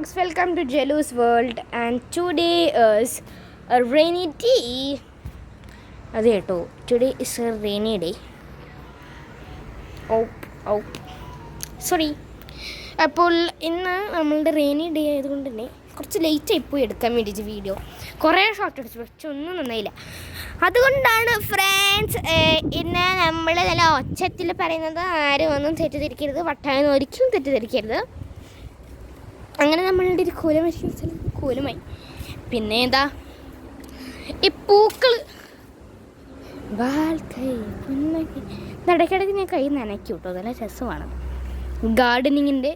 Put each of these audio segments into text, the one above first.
vlogs, welcome to Jelu's World and today is a rainy day. Today is a rainy day. Sorry. അപ്പോൾ ഇന്ന് നമ്മളുടെ rainy day ആയതുകൊണ്ട് തന്നെ കുറച്ച് ലേറ്റായി പോയി എടുക്കാൻ വേണ്ടിയിട്ട് വീഡിയോ കുറേ ഷോർട്ട് അടിച്ചു പക്ഷെ ഒന്നും നന്നായില്ല. അതുകൊണ്ടാണ് ഫ്രണ്ട്സ് ഇന്ന് നമ്മൾ നല്ല ഒച്ചത്തിൽ പറയുന്നത്. ആരും ഒന്നും തെറ്റിദ്ധരിക്കരുത്, വട്ടായെന്ന് ഒരിക്കലും തെറ്റിദ്ധരിക്കരുത്. അങ്ങനെ നമ്മളുടെ ഒരു കോലമായി. പിന്നെ എന്താ ഈ പൂക്കൾ ഇടയ്ക്കിടയ്ക്ക് ഞാൻ കൈ നനയ്ക്കും കേട്ടോ. നല്ല രസമാണ്. ഗാർഡനിങ്ങിൻ്റെ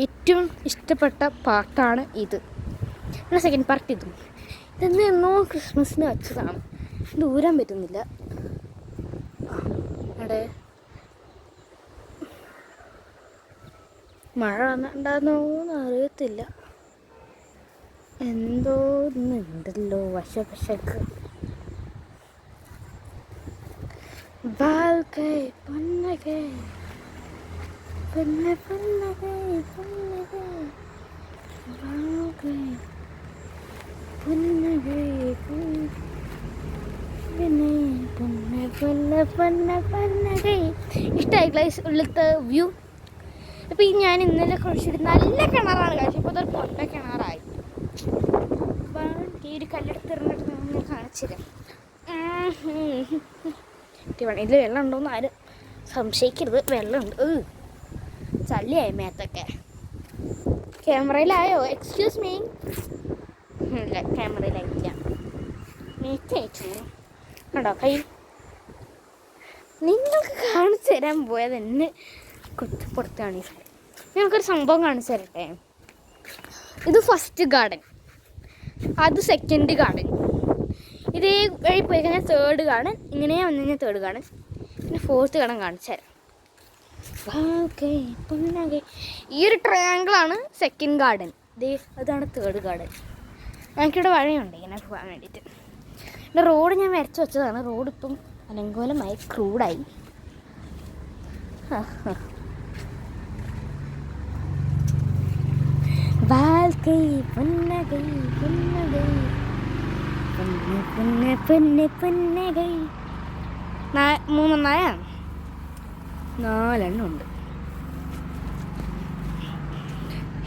ഏറ്റവും ഇഷ്ടപ്പെട്ട പാർട്ടാണ് ഇത്. സെക്കൻഡ് പാർട്ട് ഇതെന്ന് എന്നോ ക്രിസ്മസിന് വെച്ചതാണ്. ദൂരാൻ പറ്റുന്നില്ല. അവിടെ മഴ ഉണ്ടാകുന്നോന്ന് അറിയത്തില്ല. എന്തോ ഉണ്ടല്ലോ വശപശക്ക്. ഇഷ്ടമായി ക്ലാസ് ഉള്ളത്തെ വ്യൂ. അപ്പോൾ ഈ ഞാൻ ഇന്നലെ കുഴിച്ചിട്ട് നല്ല കിണറാണ് കഴിച്ചത്. ഇപ്പോൾ അതൊരു പൊട്ട കിണറായി. ഈ ഒരു കല്ലെടുത്തിറങ്ങിട്ട് ഞാൻ കാണിച്ചില്ല. ഇതിൽ വെള്ളം ഉണ്ടോയെന്ന് ആരും സംശയിക്കരുത്. വെള്ളമുണ്ട്. ചള്ളിയായി മേത്തൊക്കെ. ക്യാമറയിലായോ? Excuse me. ഇല്ല, ക്യാമറയിലായിട്ടില്ല. മേത്തയച്ചു കണ്ടോ കൈ. നിങ്ങൾക്ക് കാണിച്ചു തരാൻ പോയത് എന്നെ പുറത്താണ് ഈ സ്ഥലം. ഞങ്ങൾക്കൊരു സംഭവം കാണിച്ചു തരട്ടെ. ഇത് ഫസ്റ്റ് ഗാർഡൻ, അത് സെക്കൻഡ് ഗാർഡൻ. ഇതേ വഴി പോയി കഴിഞ്ഞാൽ തേർഡ് ഗാർഡൻ. ഇങ്ങനെ വന്നു കഴിഞ്ഞാൽ തേർഡ് ഗാർഡൻ. പിന്നെ ഫോർത്ത് ഗാർഡൻ കാണിച്ചു തരാം. ഈ ഒരു ട്രയാങ്കിളാണ് സെക്കൻഡ് ഗാർഡൻ. അതാണ് തേർഡ് ഗാർഡൻ. ഞങ്ങൾക്കിവിടെ വഴിയുണ്ട് ഇങ്ങനെ പോകാൻ വേണ്ടിയിട്ട്. പിന്നെ റോഡ് ഞാൻ വരച്ച് വെച്ചതാണ്. റോഡ് ഇപ്പം അലങ്കോലമായി, ക്രൂഡായി. മൂന്നെണ്ണായ 4 ഉണ്ട്.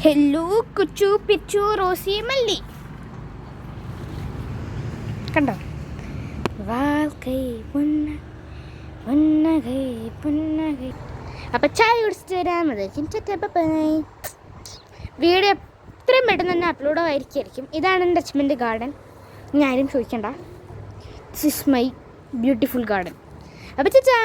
ഹലോ കുച്ചു പിച്ചു റോസി മല്ലി കണ്ടോ. അപ്പം ചായ കുടിച്ചിട്ട് വരാമതായിരിക്കും. വീഡിയോ എത്രയും പെട്ടെന്ന് തന്നെ അപ്ലോഡ് ആയിരിക്കും. ഇതാണ് എൻ്റെ അച്ഛൻ്റെ ഗാർഡൻ. ഞാനും ചോദിക്കണ്ട. This is my beautiful garden. അപ്പം ചാ